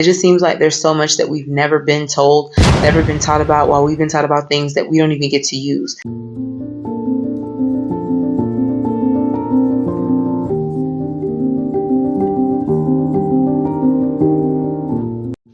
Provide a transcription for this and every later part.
It just seems like there's so much that we've never been told, never been taught about, while we've been taught about things that we don't even get to use.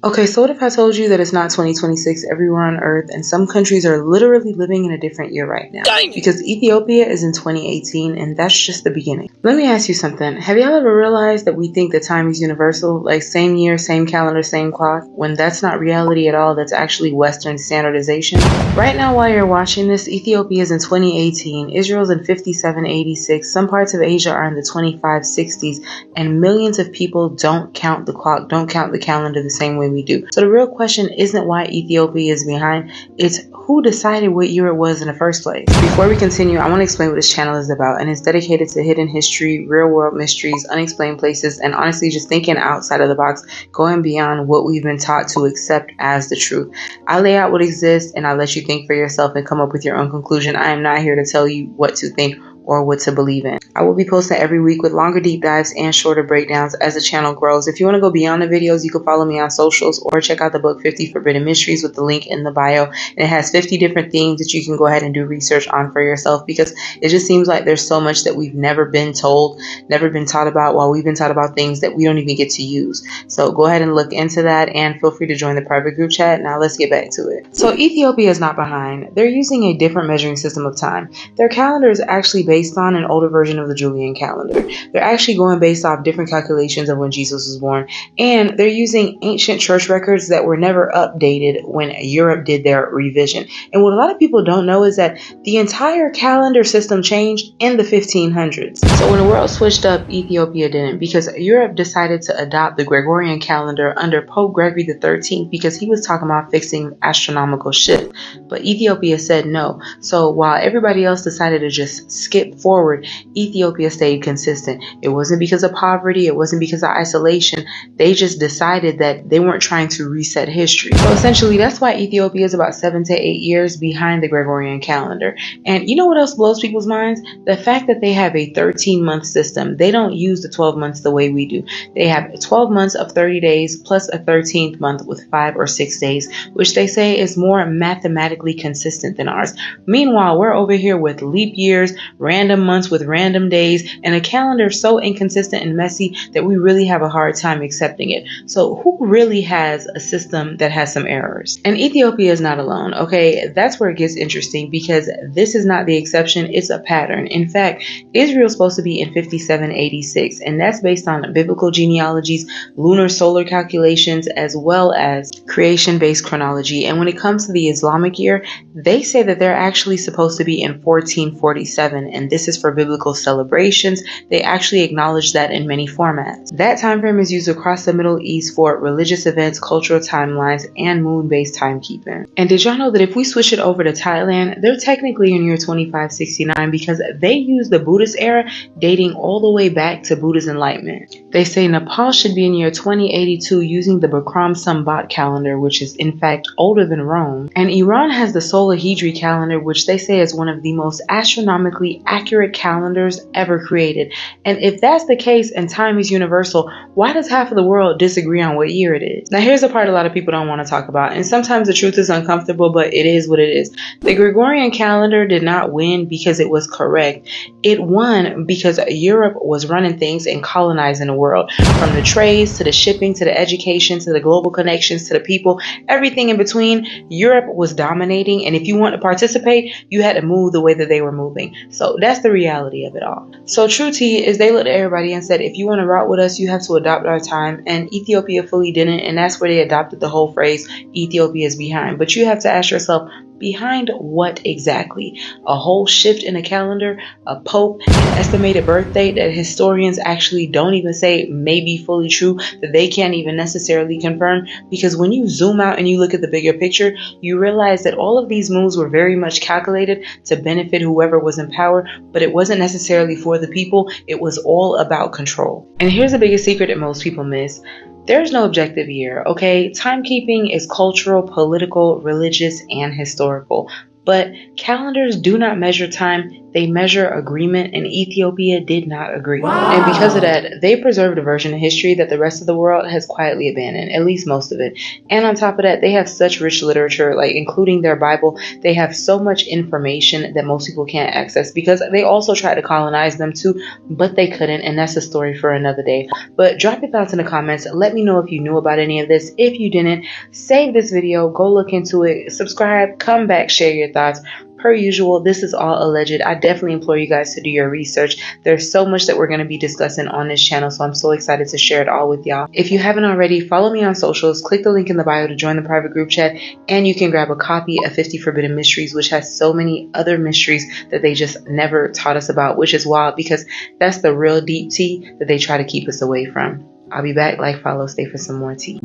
Okay, so what if I told you that it's not 2026 everywhere on Earth, and some countries are literally living in a different year right now? Because Ethiopia is in 2018, and that's just the beginning. Let me ask you something. Have y'all ever realized that we think that time is universal, like same year, same calendar, same clock, when that's not reality at all? That's actually Western standardization. Right now, while you're watching this, Ethiopia is in 2018, Israel's in 5786, some parts of Asia are in the 2560s, and millions of people don't count the clock, don't count the calendar the same way we do. So the real question isn't why Ethiopia is behind, it's who decided what year it was in the first place. Before we continue, I want to explain what this channel is about, and it's dedicated to hidden history, real world mysteries, unexplained places, and honestly just thinking outside of the box, going beyond what we've been taught to accept as the truth. I lay out what exists and I let you think for yourself and come up with your own conclusion. I am not here to tell you what to think or what to believe in. I will be posting every week with longer deep dives and shorter breakdowns as the channel grows. If you want to go beyond the videos, you can follow me on socials or check out the book 50 Forbidden Mysteries with the link in the bio. And it has 50 different themes that you can go ahead and do research on for yourself, because it just seems like there's so much that we've never been told, never been taught about, while we've been taught about things that we don't even get to use. So go ahead and look into that, and feel free to join the private group chat. Now let's get back to it. So Ethiopia is not behind. They're using a different measuring system of time. Their calendar is actually based on an older version of the Julian calendar. They're actually going based off different calculations of when Jesus was born, and they're using ancient church records that were never updated when Europe did their revision. And what a lot of people don't know is that the entire calendar system changed in the 1500s. So when the world switched up, Ethiopia didn't, because Europe decided to adopt the Gregorian calendar under Pope Gregory XIII, because he was talking about fixing astronomical shift. But Ethiopia said no. So while everybody else decided to just skip forward, Ethiopia stayed consistent. It wasn't because of poverty, it wasn't because of isolation. They just decided that they weren't trying to reset history. So essentially, that's why Ethiopia is about 7 to 8 years behind the Gregorian calendar. And you know what else blows people's minds? The fact that they have a 13-month system. They don't use the 12 months the way we do. They have 12 months of 30 days plus a 13th month with 5 or 6 days, which they say is more mathematically consistent than ours. Meanwhile, we're over here with leap years, random months with random days, and a calendar so inconsistent and messy that we really have a hard time accepting it. So who really has a system that has some errors? And Ethiopia is not alone, okay? That's where it gets interesting, because this is not the exception, it's a pattern. In fact, Israel's supposed to be in 5786, and that's based on biblical genealogies, lunar solar calculations, as well as creation-based chronology. And when it comes to the Islamic year, they say that they're actually supposed to be in 1447, and this is for biblical celebrations. They actually acknowledge that in many formats. That time frame is used across the Middle East for religious events, cultural timelines, and moon-based timekeeping. And did y'all know that if we switch it over to Thailand, they're technically in year 2569, because they use the Buddhist era dating all the way back to Buddha's enlightenment. They say Nepal should be in year 2082 using the Bikram Sambat calendar, which is in fact older than Rome. And Iran has the Solar Hijri calendar, which they say is one of the most astronomically accurate calendars ever created. And if that's the case and time is universal, why does half of the world disagree on what year it is? Now here's the part a lot of people don't want to talk about, and sometimes the truth is uncomfortable, but it is what it is. The Gregorian calendar did not win because it was correct. It won because Europe was running things and colonizing the world. From the trades to the shipping to the education to the global connections to the people, everything in between, Europe was dominating, and if you want to participate, you had to move the way that they were moving. So that's the reality of it all. So true tea is they looked at everybody and said, if you want to route with us, you have to adopt our time, and Ethiopia fully didn't, and that's where they adopted the whole phrase, Ethiopia is behind. But you have to ask yourself, behind what exactly? A whole shift in a calendar, a pope, an estimated birth date that historians actually don't even say may be fully true, that they can't even necessarily confirm, because when you zoom out and you look at the bigger picture, you realize that all of these moves were very much calculated to benefit whoever was in power, but it wasn't necessarily for the people. It was all about control. And here's the biggest secret that most people miss. There's no objective year, okay? Timekeeping is cultural, political, religious, and historical. But calendars do not measure time, they measure agreement, and Ethiopia did not agree. Wow. And because of that, they preserved a version of history that the rest of the world has quietly abandoned, at least most of it. And on top of that, they have such rich literature, like including their Bible. They have so much information that most people can't access because they also tried to colonize them too, but they couldn't, and that's a story for another day. But drop your thoughts in the comments. Let me know if you knew about any of this. If you didn't, save this video, go look into it, subscribe, come back, share your thoughts. Per usual, this is all alleged. I definitely implore you guys to do your research. There's so much that we're going to be discussing on this channel, so I'm so excited to share it all with y'all. If you haven't already, follow me on socials, click the link in the bio to join the private group chat, and you can grab a copy of 50 Forbidden Mysteries, which has so many other mysteries that they just never taught us about, which is wild because that's the real deep tea that they try to keep us away from. I'll be back. Like, follow, stay for some more tea.